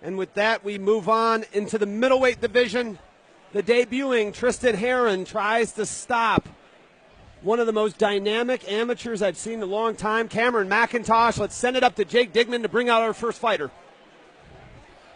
And with that, we move on into the middleweight division. The debuting Tristan Herron tries to stop one of the most dynamic amateurs I've seen in a long time, Cameron McIntosh. Let's send it up to Jake Digman to bring out our first fighter.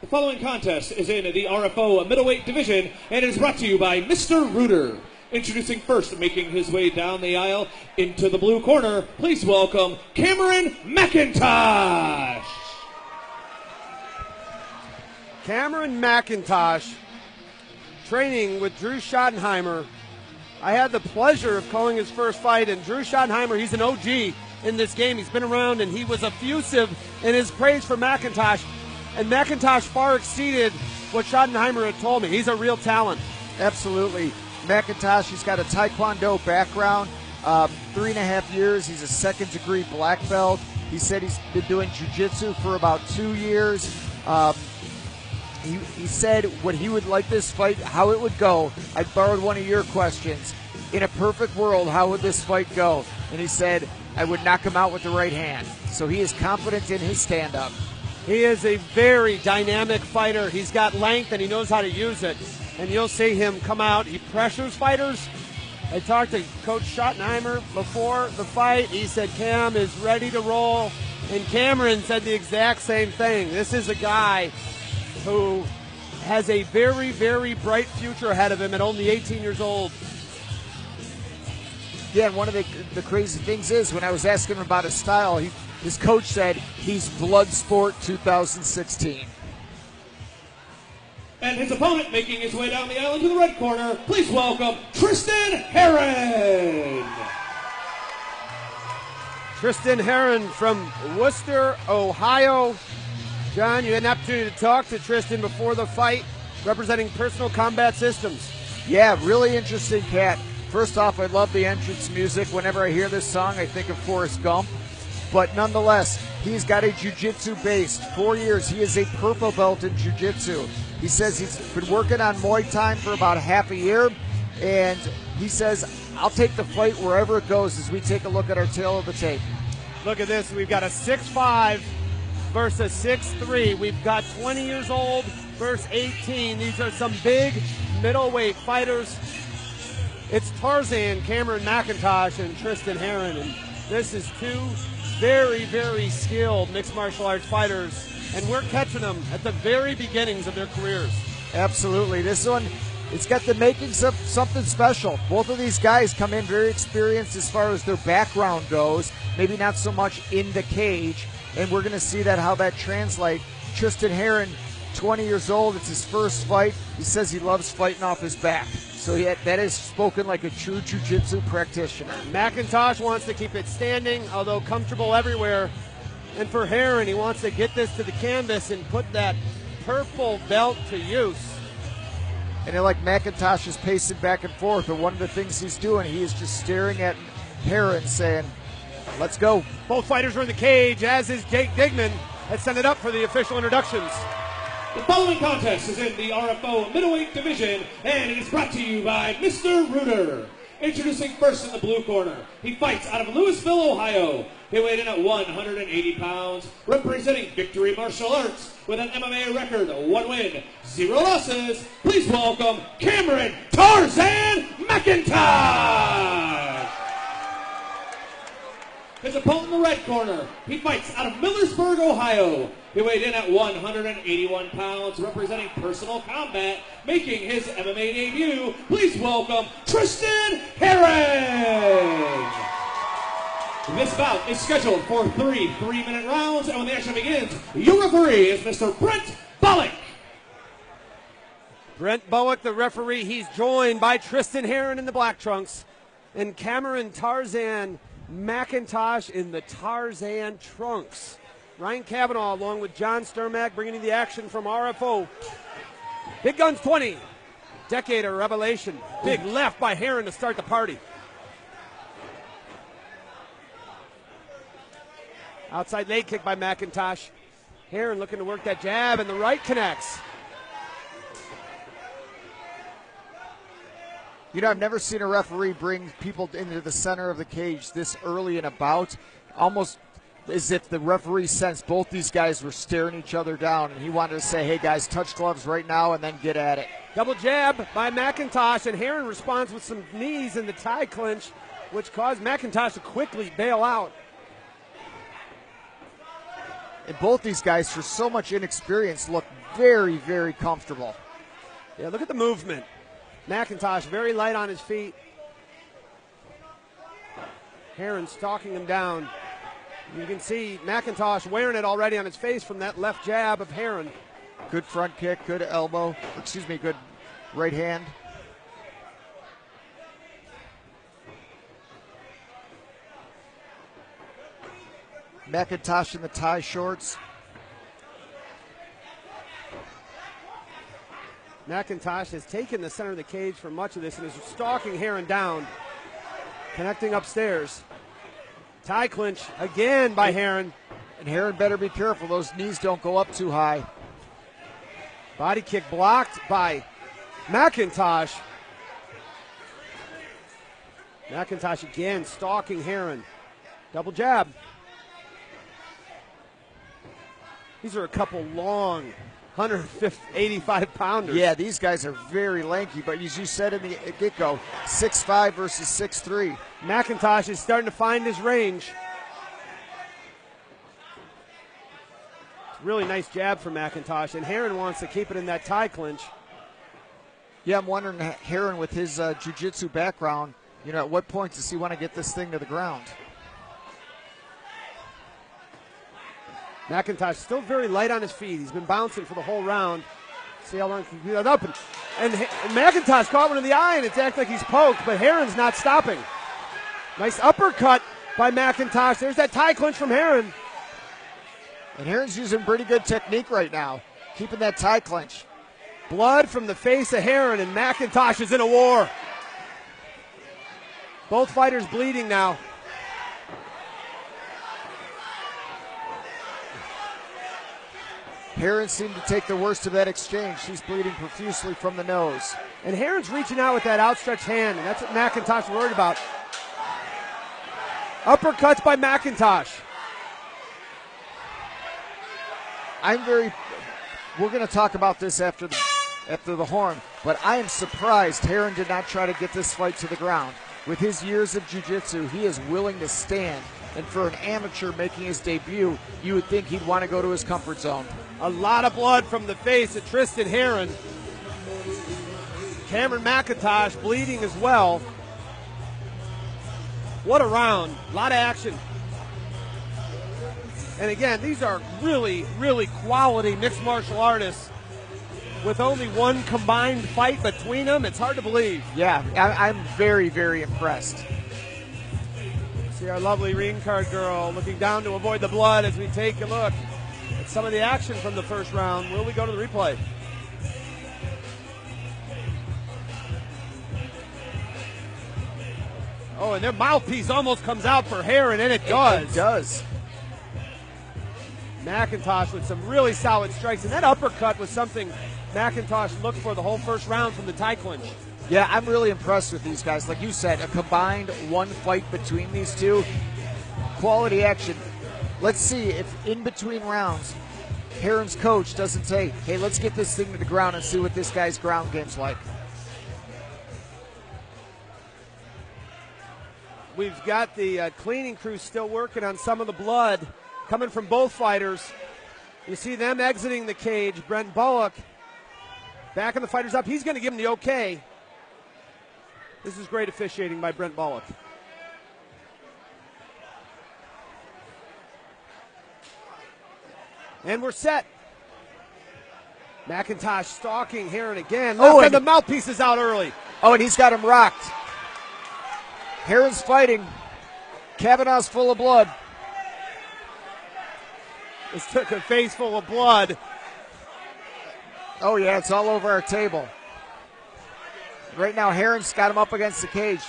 The following contest is in the RFO middleweight division and is brought to you by Mr. Rooter. Introducing first, making his way down the aisle into the blue corner, please welcome Cameron McIntosh. Cameron McIntosh, training with Drew Schottenheimer. I had the pleasure of calling his first fight, and Drew Schottenheimer, he's an OG in this game. He's been around, and he was effusive in his praise for McIntosh. And McIntosh far exceeded what Schottenheimer had told me. He's a real talent. Absolutely. McIntosh, he's got a Taekwondo background, 3.5 years. He's a second-degree black belt. He said he's been doing jiu-jitsu for about 2 years. He said what he would like this fight, how it would go. I borrowed one of your questions. In a perfect world, how would this fight go? And he said, I would knock him out with the right hand. So he is confident in his stand-up. He is a very dynamic fighter. He's got length, and he knows how to use it. And you'll see him come out. He pressures fighters. I talked to Coach Schottenheimer before the fight. He said Cam is ready to roll. And Cameron said the exact same thing. This is a guy who has a very, very bright future ahead of him at only 18 years old. Yeah, and one of the crazy things is when I was asking him about his style, his coach said he's Bloodsport 2016. And his opponent making his way down the aisle into the red corner, please welcome Tristan Herron. Tristan Herron from Worcester, Ohio. John, you had an opportunity to talk to Tristan before the fight, representing Personal Combat Systems. Yeah, really interesting cat. First off, I love the entrance music. Whenever I hear this song, I think of Forrest Gump. But nonetheless, he's got a jiu-jitsu base. 4 years. He is a purple belt in jiu-jitsu. He says he's been working on Muay Thai for about half a year. And he says, I'll take the fight wherever it goes as we take a look at our tail of the tape. Look at this. We've got a 6'5", versus 6'3". We've got 20 years old versus 18. These are some big middleweight fighters. It's Tarzan, Cameron McIntosh, and Tristan Herron. And this is two very, very skilled mixed martial arts fighters. And we're catching them at the very beginnings of their careers. Absolutely. This one, it's got the makings of something special. Both of these guys come in very experienced as far as their background goes. Maybe not so much in the cage. And we're going to see how that translates. Tristan Herron, 20 years old. It's his first fight. He says he loves fighting off his back. So that is spoken like a true jiu-jitsu practitioner. McIntosh wants to keep it standing, although comfortable everywhere. And for Herron, he wants to get this to the canvas and put that purple belt to use. And like McIntosh is pacing back and forth, but one of the things he's doing, he is just staring at Herron saying, let's go. Both fighters are in the cage, as is Jake Digman. Let's send it up for the official introductions. The following contest is in the RFO middleweight division, and it is brought to you by Mr. Rooter. Introducing first in the blue corner, he fights out of Louisville, Ohio. He weighed in at 180 pounds, representing Victory Martial Arts with an MMA record, 1 win, 0 losses. Please welcome Cameron Tarzan McIntosh. His opponent in the red corner, he fights out of Millersburg, Ohio. He weighed in at 181 pounds, representing Personal Combat, making his MMA debut. Please welcome Tristan Herron. This bout is scheduled for 3 3-minute rounds, and when the action begins, your referee is Mr. Brent Bullock. Brent Bullock, the referee. He's joined by Tristan Herron in the black trunks and Cameron Tarzan McIntosh in the Tarzan trunks. Ryan Cavanaugh along with John Sturmack bringing you the action from RFO. BigGuns20, decade of revelation. Big left by Herron to start the party. Outside leg kick by McIntosh. Herron looking to work that jab, and the right connects. You know, I've never seen a referee bring people into the center of the cage this early in a bout. Almost as if the referee sensed both these guys were staring each other down, and he wanted to say, hey, guys, touch gloves right now and then get at it. Double jab by McIntosh, and Herron responds with some knees in the tie clinch, which caused McIntosh to quickly bail out. And both these guys, for so much inexperience, look very, very comfortable. Yeah, look at the movement. McIntosh very light on his feet. Herron stalking him down. You can see McIntosh wearing it already on his face from that left jab of Herron. Good front kick, good elbow, good right hand. McIntosh in the tie shorts. McIntosh has taken the center of the cage for much of this and is stalking Herron down, connecting upstairs. Tie clinch again by Herron. And Herron better be careful. Those knees don't go up too high. Body kick blocked by McIntosh. McIntosh again stalking Herron. Double jab. These are a couple long 185 pounders. Yeah, these guys are very lanky, but as you said in the get-go, 6'5" versus 6'3". McIntosh is starting to find his range. Really nice jab from McIntosh, and Herron wants to keep it in that tie clinch. Yeah, I'm wondering, Herron, with his jiu-jitsu background, at what point does he want to get this thing to the ground? McIntosh still very light on his feet. He's been bouncing for the whole round. See how long he can do that up. And McIntosh caught one in the eye, and it's acting like he's poked, but Herron's not stopping. Nice uppercut by McIntosh. There's that tie clinch from Herron. And Herron's using pretty good technique right now, keeping that tie clinch. Blood from the face of Herron, and McIntosh is in a war. Both fighters bleeding now. Herron seemed to take the worst of that exchange. She's bleeding profusely from the nose. And Herron's reaching out with that outstretched hand, and that's what McIntosh is worried about. Uppercuts by McIntosh. We're going to talk about this after the horn, but I am surprised Herron did not try to get this fight to the ground. With his years of jiu-jitsu, he is willing to stand. And for an amateur making his debut, you would think he'd want to go to his comfort zone. A lot of blood from the face of Tristan Herron. Cameron McIntosh bleeding as well. What a round. A lot of action. And again, these are really, really quality mixed martial artists. With only one combined fight between them, it's hard to believe. Yeah, I'm very, very impressed. See our lovely ring card girl looking down to avoid the blood as we take a look at some of the action from the first round. Will we go to the replay? Oh, and their mouthpiece almost comes out for Herron, and it does. It does. McIntosh with some really solid strikes, and that uppercut was something McIntosh looked for the whole first round from the tie clinch. Yeah, I'm really impressed with these guys. Like you said, a combined one fight between these two. Quality action. Let's see if in between rounds, Herron's coach doesn't say, hey, let's get this thing to the ground and see what this guy's ground game's like. We've got the cleaning crew still working on some of the blood coming from both fighters. You see them exiting the cage. Brent Bullock backing the fighters up. He's going to give him the okay. This is great officiating by Brent Bullock. And we're set. McIntosh stalking Herron again. And the mouthpiece is out early. Oh, and he's got him rocked. Herron's fighting. Kavanaugh's full of blood. This took a face full of blood. Oh, yeah, it's all over our table. Right now, Herron's got him up against the cage.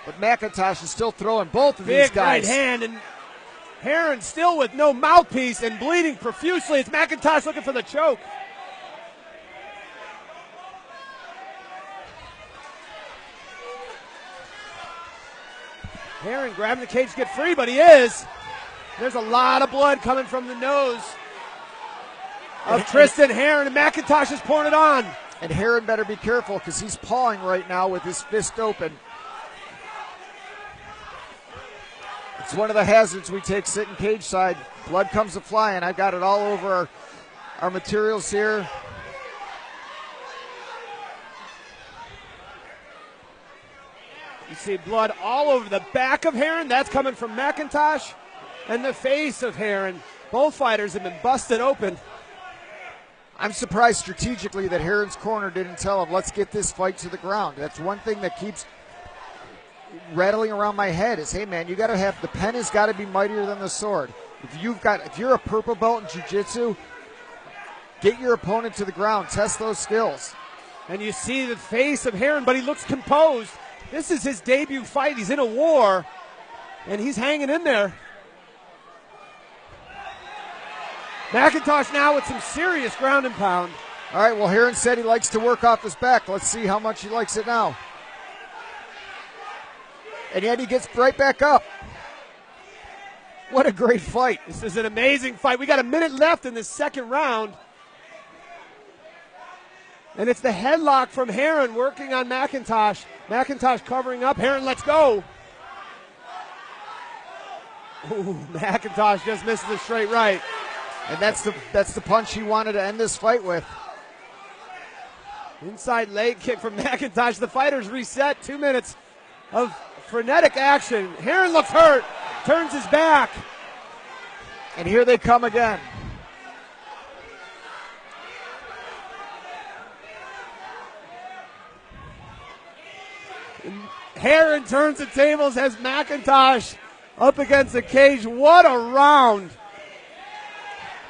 But McIntosh is still throwing both of these guys. Big right hand, and Herron still with no mouthpiece and bleeding profusely. It's McIntosh looking for the choke. Herron grabbing the cage to get free, but he is. There's a lot of blood coming from the nose of Tristan Herron, and McIntosh is pouring it on. And Herron better be careful because he's pawing right now with his fist open. It's one of the hazards we take sitting cage side. Blood comes flying. I've got it all over our materials here. You see blood all over the back of Herron. That's coming from McIntosh and the face of Herron. Both fighters have been busted open. I'm surprised strategically that Herron's corner didn't tell him, let's get this fight to the ground. That's one thing that keeps rattling around my head is, hey man, you got to have, the pen has got to be mightier than the sword. If you're a purple belt in jiu-jitsu, get your opponent to the ground, test those skills. And you see the face of Herron, but he looks composed. This is his debut fight. He's in a war, and he's hanging in there. McIntosh now with some serious ground and pound. All right, well, Herron said he likes to work off his back. Let's see how much he likes it now. And yet he gets right back up. What a great fight. This is an amazing fight. We got a minute left in this second round. And it's the headlock from Herron working on McIntosh. McIntosh covering up. Herron lets go. Ooh, McIntosh just misses the straight right. And that's the punch he wanted to end this fight with. Inside leg kick from McIntosh. The fighters reset. 2 minutes of frenetic action. Herron looks hurt. Turns his back. And here they come again. Herron turns the tables, has McIntosh up against the cage. What a round.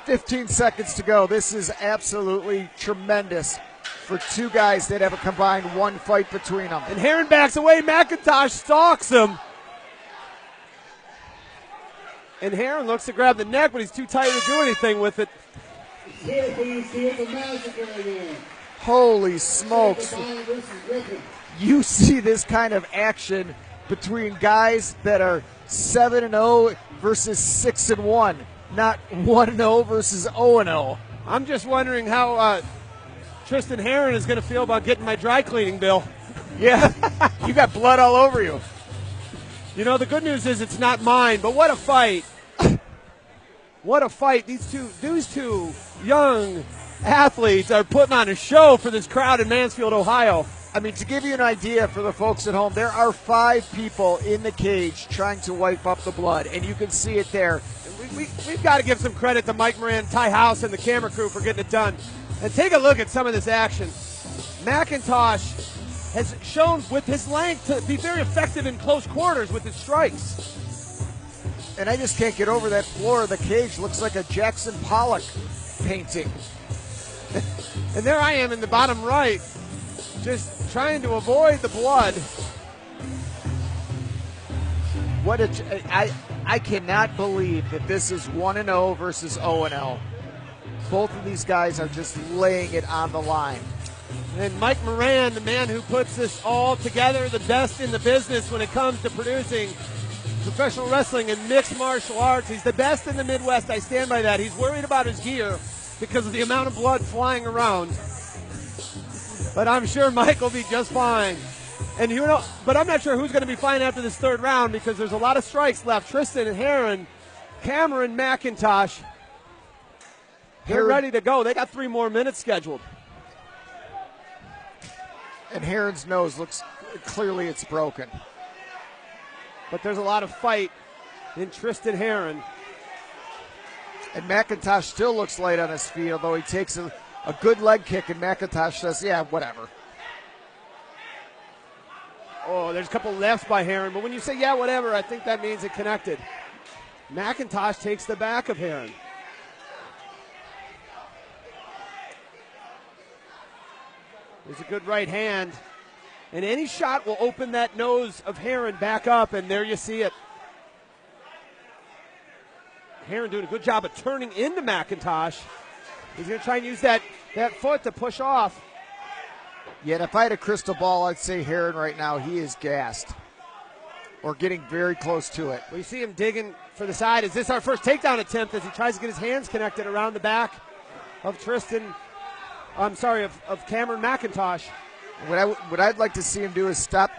15 seconds to go. This is absolutely tremendous for two guys that have a combined one fight between them. And Herron backs away. McIntosh stalks him. And Herron looks to grab the neck, but he's too tight to do anything with it. Holy smokes. You see this kind of action between guys that are 7-0 versus 6-1, not 1-0 versus 0-0. I'm just wondering how Tristan Herron is going to feel about getting my dry cleaning bill. Yeah, you got blood all over you. You know, the good news is it's not mine, but what a fight. What a fight. These two young athletes are putting on a show for this crowd in Mansfield, Ohio. I mean, to give you an idea for the folks at home, there are 5 people in the cage trying to wipe up the blood, and you can see it there. We've got to give some credit to Mike Moran, Ty House, and the camera crew for getting it done. And take a look at some of this action. McIntosh has shown with his length to be very effective in close quarters with his strikes. And I just can't get over that floor of the cage. Looks like a Jackson Pollock painting. And there I am in the bottom right, just trying to avoid the blood. I cannot believe that this is 1-0 versus 0-0. Both of these guys are just laying it on the line. And Mike Moran, the man who puts this all together, the best in the business when it comes to producing professional wrestling and mixed martial arts. He's the best in the Midwest. I stand by that. He's worried about his gear because of the amount of blood flying around. But I'm sure Mike will be just fine. And but I'm not sure who's going to be fine after this third round because there's a lot of strikes left. Tristan and Herron, Cameron McIntosh, they're ready to go. They got 3 more minutes scheduled. And Herron's nose looks, clearly it's broken. But there's a lot of fight in Tristan Herron. And McIntosh still looks light on his feet, although he takes a good leg kick, and McIntosh says, yeah, whatever. Oh, there's a couple lefts by Herron, but when you say, yeah, whatever, I think that means it connected. McIntosh takes the back of Herron. There's a good right hand. And any shot will open that nose of Herron back up, and there you see it. Herron doing a good job of turning into McIntosh. He's going to try and use that foot to push off. Yeah, and if I had a crystal ball, I'd say Herron right now, he is gassed. or getting very close to it. We see him digging for the side. Is this our first takedown attempt as he tries to get his hands connected around the back of of Cameron McIntosh? What I'd like to see him do is stop.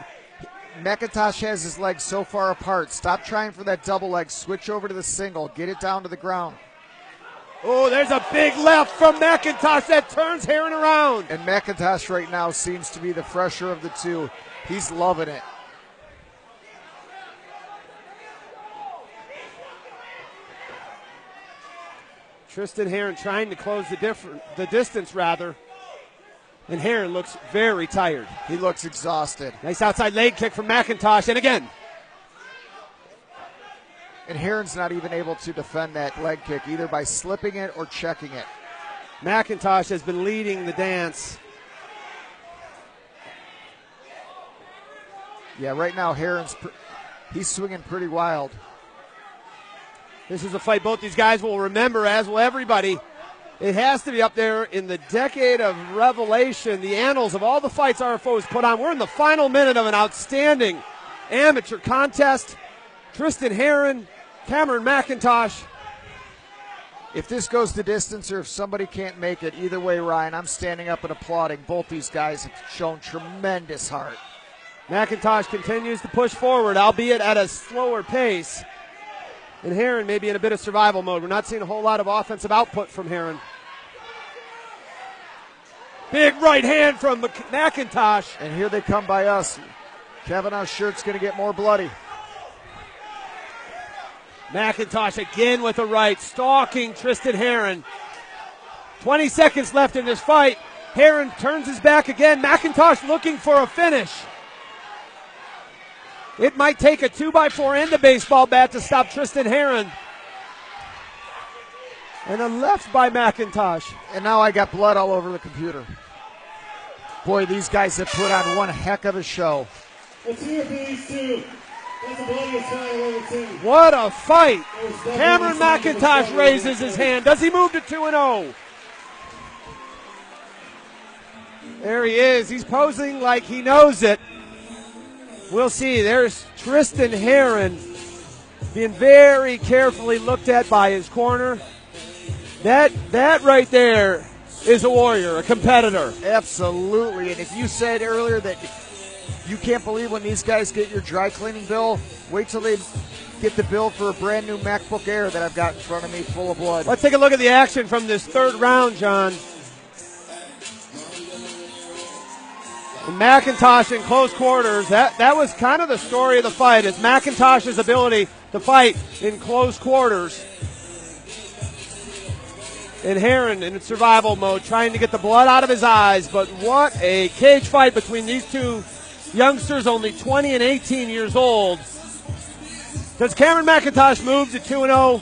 McIntosh has his legs so far apart. Stop trying for that double leg. Switch over to the single. Get it down to the ground. Oh, there's a big left from McIntosh that turns Herron around. And McIntosh right now seems to be the fresher of the two. He's loving it. Tristan Herron trying to close the distance, rather. And Herron looks very tired. He looks exhausted. Nice outside leg kick from McIntosh, and again. And Herron's not even able to defend that leg kick, either by slipping it or checking it. McIntosh has been leading the dance. Yeah, right now he's swinging pretty wild. This is a fight both these guys will remember, as will everybody. It has to be up there in the decade of revelation, the annals of all the fights RFO has put on. We're in the final minute of an outstanding amateur contest. Tristan Herron, Cameron McIntosh. If this goes the distance or if somebody can't make it, either way, Ryan, I'm standing up and applauding. Both these guys have shown tremendous heart. McIntosh continues to push forward, albeit at a slower pace. And Herron may be in a bit of survival mode. We're not seeing a whole lot of offensive output from Herron. Big right hand from McIntosh. And here they come by us. Kavanaugh's shirt's going to get more bloody. McIntosh again with a right, stalking Tristan Herron. 20 seconds left in this fight. Herron turns his back again. McIntosh looking for a finish. It might take a 2x4 and a baseball bat to stop Tristan Herron. And a left by McIntosh. And now I got blood all over the computer. Boy, these guys have put on one heck of a show. Let's hear it for these two. That's the bloodiest fight I've ever seen. What a fight. Cameron McIntosh raises his hand. Does he move to 2-0? There he is. He's posing like he knows it. We'll see. There's Tristan Herron being very carefully looked at by his corner. That right there is a warrior, a competitor. Absolutely. And if you said earlier that you can't believe when these guys get your dry cleaning bill, wait till they get the bill for a brand new MacBook Air that I've got in front of me full of blood. Let's take a look at the action from this third round, John. And McIntosh in close quarters. That was kind of the story of the fight, is McIntosh's ability to fight in close quarters. And Herron in survival mode, trying to get the blood out of his eyes. But what a cage fight between these two youngsters, only 20 and 18 years old. Does Cameron McIntosh move to 2-0?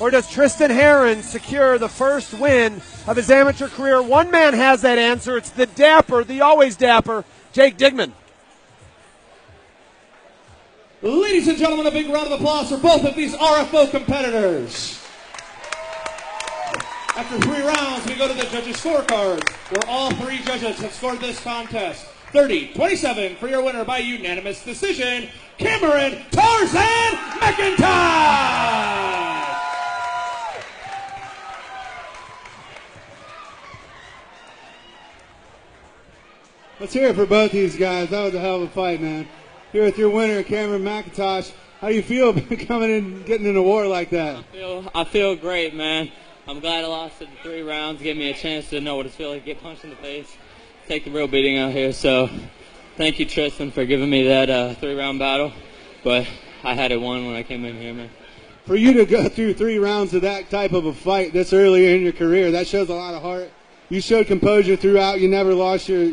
Or does Tristan Herron secure the first win of his amateur career? One man has that answer. It's the dapper, the always dapper, Jake Digman. Ladies and gentlemen, a big round of applause for both of these RFO competitors. After 3 rounds, we go to the judges' scorecards, where all 3 judges have scored this contest. 30-27 for your winner by unanimous decision, Cameron Tarzan McIntosh! Let's hear it for both these guys. That was a hell of a fight, man. Here with your winner, Cameron McIntosh. How do you feel coming in, getting in a war like that? I feel great, man. I'm glad I lost it in 3 rounds. Gave me a chance to know what it feels like to get punched in the face, take the real beating out here. So thank you, Tristan, for giving me that 3-round battle. But I had it won when I came in here, man. For you to go through 3 rounds of that type of a fight this early in your career, that shows a lot of heart. You showed composure throughout. You never lost your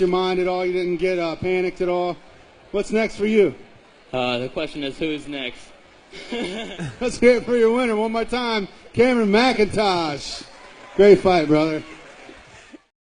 mind at all. You didn't get panicked at all. What's next for you? The question is, who's next? Let's hear it for your winner one more time, Cameron McIntosh. Great fight, brother.